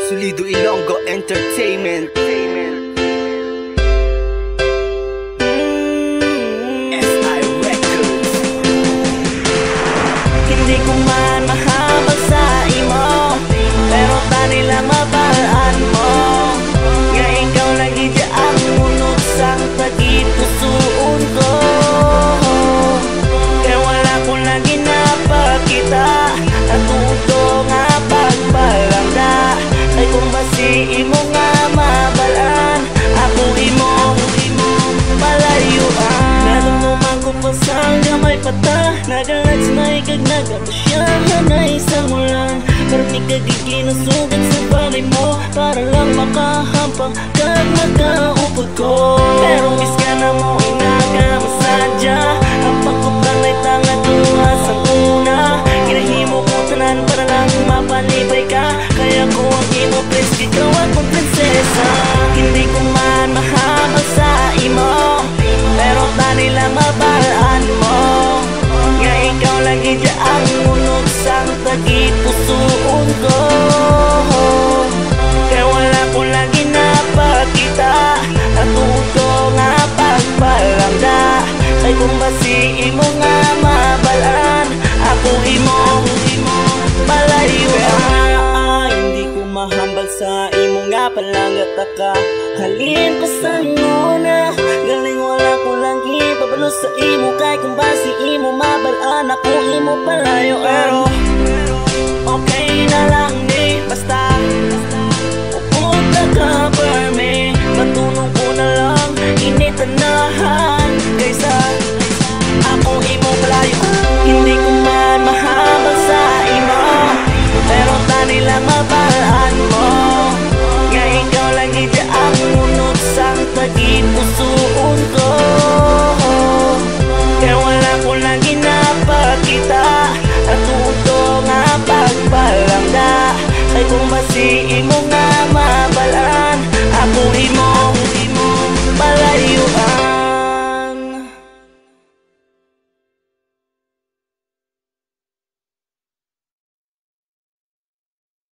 Solido Ilonggo Entertainment. SI Records. Hindi ko man mahabag sa imo, pero tanila mabalaan mo. Nga ikaw lagi ang munod sang pag-ipusuon ko. Kaya wala ko lagi napakita at tuto nga pagbalangga. Ay kung basi imo nga mabalaan, ako imo malayuan. Nadumduman ko pa sang gamay pata, nagalat sa naikag nagapasyahan na isang ulan. Pero di kagiginasugat sa palay mo, para lang makahampang kag nagkaupod ko. Pero mis ka na mo inagamasadya, ang pagkupang ay tangan tuwa sa una. Kinahimo ko tanan para lang mapalibay ka, kaya ko ang imo please, ikaw akong prinsesa. Hindi ko man mahabag sa imo, pero tanila mabalaan mo. Nga ikaw lagi ang munod sang pag-ipusuon ko. Kaya wala ko lagi napakita at tuto nga pagbalangga. Ay kung basi imo nga mabalaan, ako imo malayuan. Hindi ko mahambal sa imo nga palangat ka. Halin ko sa muna, galing wala ko lang ipabalo sa imo. Kay kung basi imo mabalaan, ako imo palayo. Pero okay na lang ni basta pupunta ka for me. Matulong ko na lang initanahan kaysa ako imo palayo. Hindi ko man mahabag sa imo, pero tanila mabalaan mo. Nga ikaw lagi ang munod sang pag-ipusuon ko. Kaya wala ko lagi napakita at tuto nga pagbalangga. Ay kung basi imo nga